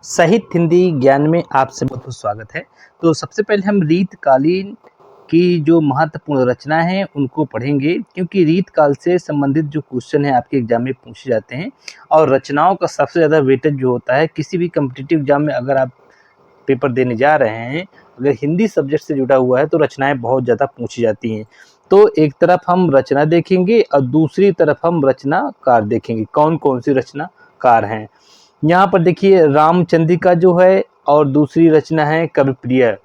साहित्य हिंदी ज्ञान में आपसे बहुत बहुत स्वागत है। तो सबसे पहले हम रीतकालीन की जो महत्वपूर्ण रचना है उनको पढ़ेंगे, क्योंकि रीतकाल से संबंधित जो क्वेश्चन है आपके एग्जाम में पूछे जाते हैं और रचनाओं का सबसे ज़्यादा वेटेज जो होता है किसी भी कम्पिटिटिव एग्जाम में, अगर आप पेपर देने जा रहे हैं, अगर हिंदी सब्जेक्ट से जुड़ा हुआ है तो रचनाएं बहुत ज़्यादा पूछी जाती हैं। तो एक तरफ हम रचना देखेंगे और दूसरी तरफ हम रचनाकार देखेंगे, कौन कौन सी रचनाकार हैं। यहाँ पर देखिए रामचंद्रिका जो है और दूसरी रचना है कविप्रिय।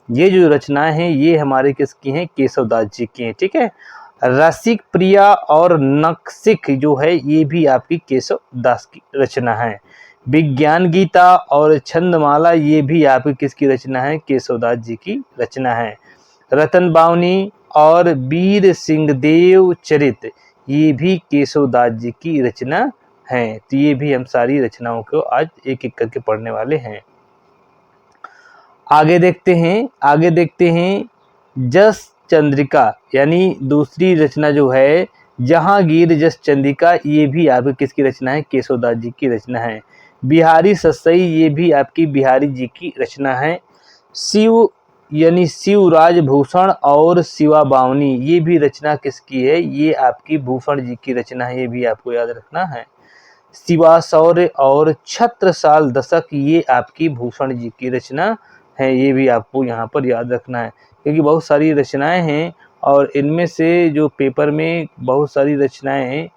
ये जो रचनाएं हैं ये हमारे किसकी हैं? केशवदास जी की हैं। ठीक है। रसिक प्रिया और नक्सिक जो है ये भी आपकी केशवदास की रचना है। विज्ञान गीता और छंदमाला ये भी आपकी किसकी रचना है? केशवदास जी की रचना है। रतन बावनी और वीर सिंहदेव चरित ये भी केशवदास जी की रचना हैं। तो ये भी हम सारी रचनाओं को आज एक एक करके पढ़ने वाले हैं। आगे देखते हैं जस चंद्रिका, यानी दूसरी रचना जो है जहांगीर जस चंद्रिका, ये भी आपकी किसकी रचना है? केशवदास जी की रचना है। बिहारी ससई ये भी आपकी बिहारी जी की रचना है। शिव यानी शिवराज भूषण और शिवा बावनी ये भी रचना किसकी है? ये आपकी भूषण जी की रचना है, ये भी आपको याद रखना है। शिवा शौर्य और छत्रसाल दशक ये आपकी भूषण जी की रचना है, ये भी आपको यहाँ पर याद रखना है, क्योंकि बहुत सारी रचनाएं हैं और इनमें से जो पेपर में बहुत सारी रचनाएं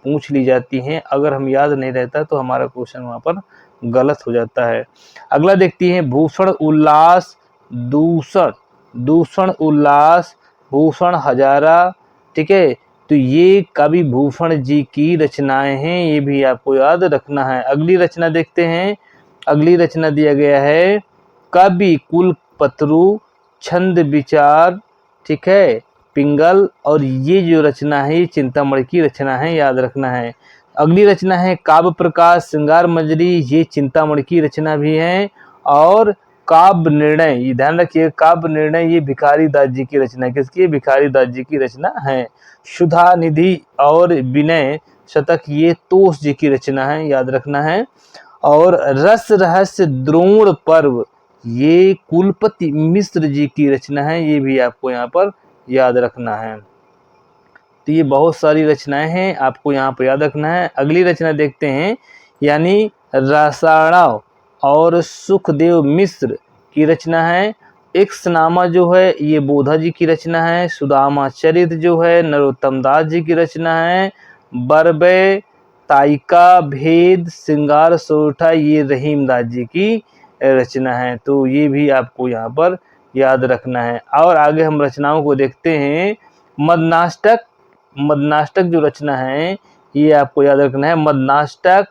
पूछ ली जाती हैं। अगर हम याद नहीं रहता तो हमारा क्वेश्चन वहाँ पर गलत हो जाता है। अगला देखती हैं भूषण उल्लास, दूषण उल्लास, भूषण हजारा। ठीक है। तो ये कवि भूषण जी की रचनाएं हैं, ये भी आपको याद रखना है। अगली रचना देखते हैं। अगली रचना दिया गया है कवि कुलपत्रु छंद विचार। ठीक है, पिंगल। और ये जो रचना है ये चिंतामणि की रचना है, याद रखना है। अगली रचना है काव्य प्रकाश श्रृंगार मंजरी, ये चिंतामणि की रचना भी है। और काव्य निर्णय, ये ध्यान रखिए, काव्य निर्णय ये भिखारी दास जी की रचना है। किसकी? भिखारी दास जी की रचना है। सुधा निधि और विनय शतक ये तोष जी की रचना है, याद रखना है। और रस रहस्य द्रोण पर्व ये कुलपति मिश्र जी की रचना है, ये भी आपको यहाँ पर याद रखना है। तो ये बहुत सारी रचनाएं हैं, आपको यहाँ पर याद रखना है। अगली रचना देखते हैं, यानी रसायणव और सुखदेव मिश्र की रचना है। एक्सनामा जो है ये बोधा जी की रचना है। सुदामा चरित जो है नरोत्तम दास जी की रचना है। बरबे ताइका भेद श्रृंगार सोरठा ये रहीम दास जी की रचना है। तो ये भी आपको यहाँ पर याद रखना है। और आगे हम रचनाओं को देखते हैं। मदनाष्टक जो रचना है ये आपको याद रखना है। मदनाष्टक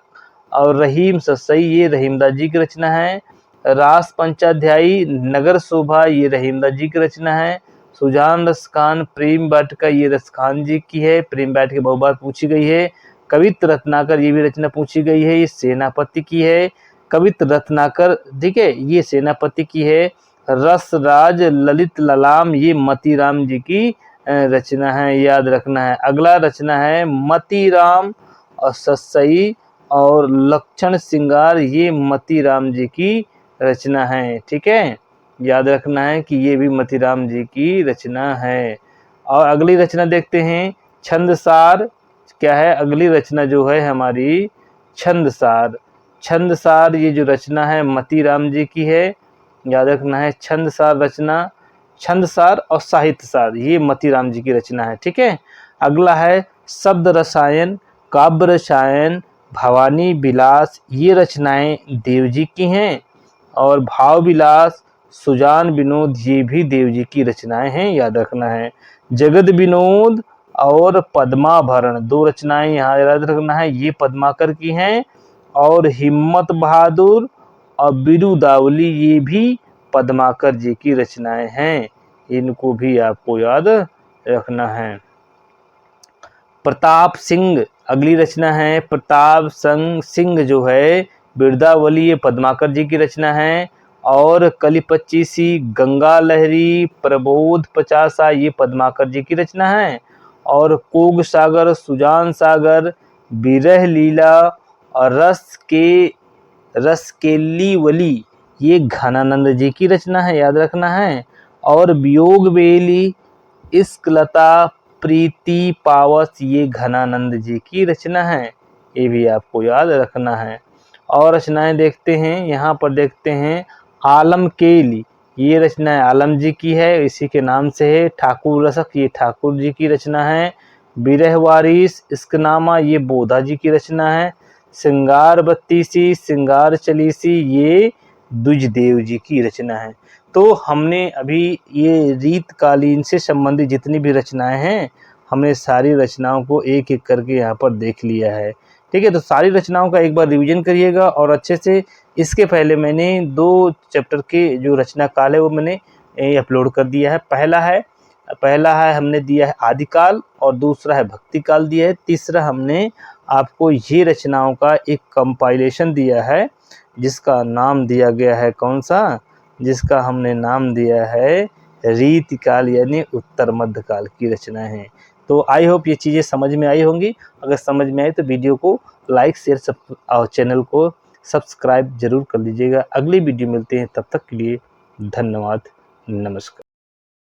और रहीम ससई ये रहीमदास जी की रचना है। रास पंचाध्यायी नगर शोभा ये रहीमदास जी की रचना है। सुजान रसखान प्रेम वाटिका ये रसखान जी की है, प्रेम वाटिका बहुत बार पूछी गई है। कवित्र रत्नाकर ये भी रचना पूछी गई है, ये सेनापति की है। कवित्र रत्नाकर, ठीक है, ये सेनापति की है। रसराज ललित ललाम ये मतीराम जी की रचना है, याद रखना है। अगला रचना है मतीराम और ससई और लक्षण श्रृंगार ये मतीराम जी की रचना है। ठीक है, याद रखना है कि ये भी मतीराम जी की रचना है। और अगली रचना देखते हैं छंदसार। क्या है अगली रचना जो है हमारी? छंदसार ये जो रचना है मतीराम जी की है, याद रखना है। छंदसार रचना, छंदसार और साहित्यसार ये मतीराम जी की रचना है। ठीक है। अगला है शब्द रसायन, काव्य रसायन, भवानी विलास ये रचनाएं देव जी की हैं। और भाव विलास सुजान विनोद ये भी देव जी की रचनाएं हैं, याद रखना है। जगत विनोद और पद्माभरण दो रचनाएं यहाँ याद रखना है, ये पद्माकर की हैं। और हिम्मत बहादुर और बिरुदावली ये भी पद्माकर जी की रचनाएं हैं, इनको भी आपको याद रखना है। प्रताप सिंह अगली रचना है। प्रताप सिंह जो है बिरदावली ये पद्माकर जी की रचना है। और कली पच्चीसी गंगा लहरी प्रबोध पचासा ये पद्माकर जी की रचना है। और कोग सागर सुजान सागर विरह लीला और रस के रसकेली ये घनानंद जी की रचना है, याद रखना है। और वियोग बेली इस्कलता प्रीति पावस ये घनानंद जी की रचना है, ये भी आपको याद रखना है। और रचनाएं देखते हैं, यहाँ पर देखते हैं आलम केली, ये रचना आलम जी की है, इसी के नाम से है। ठाकुर रसक ये ठाकुर जी की रचना है। बिरह वारिस इश्कनामा ये बोधा जी की रचना है। श्रृंगार बत्तीसी श्रृंगार चलीसी ये दुजदेव जी की रचना है। तो हमने अभी ये रीतकालीन से संबंधित जितनी भी रचनाएं हैं, हमने सारी रचनाओं को एक एक करके यहाँ पर देख लिया है। ठीक है, तो सारी रचनाओं का एक बार रिवीजन करिएगा और अच्छे से। इसके पहले मैंने 2 चैप्टर के जो रचना काल है वो मैंने अपलोड कर दिया है। पहला है हमने दिया है आदिकाल और दूसरा है भक्ति काल दिया है। तीसरा हमने आपको ये रचनाओं का एक कंपाइलेशन दिया है जिसका नाम दिया गया है कौन सा, जिसका हमने नाम दिया है रीतिकाल यानी उत्तर मध्यकाल की रचना है। तो आई होप ये चीज़ें समझ में आई होंगी। अगर समझ में आई तो वीडियो को लाइक शेयर और चैनल को सब्सक्राइब जरूर कर लीजिएगा। अगली वीडियो मिलते हैं, तब तक के लिए धन्यवाद, नमस्कार।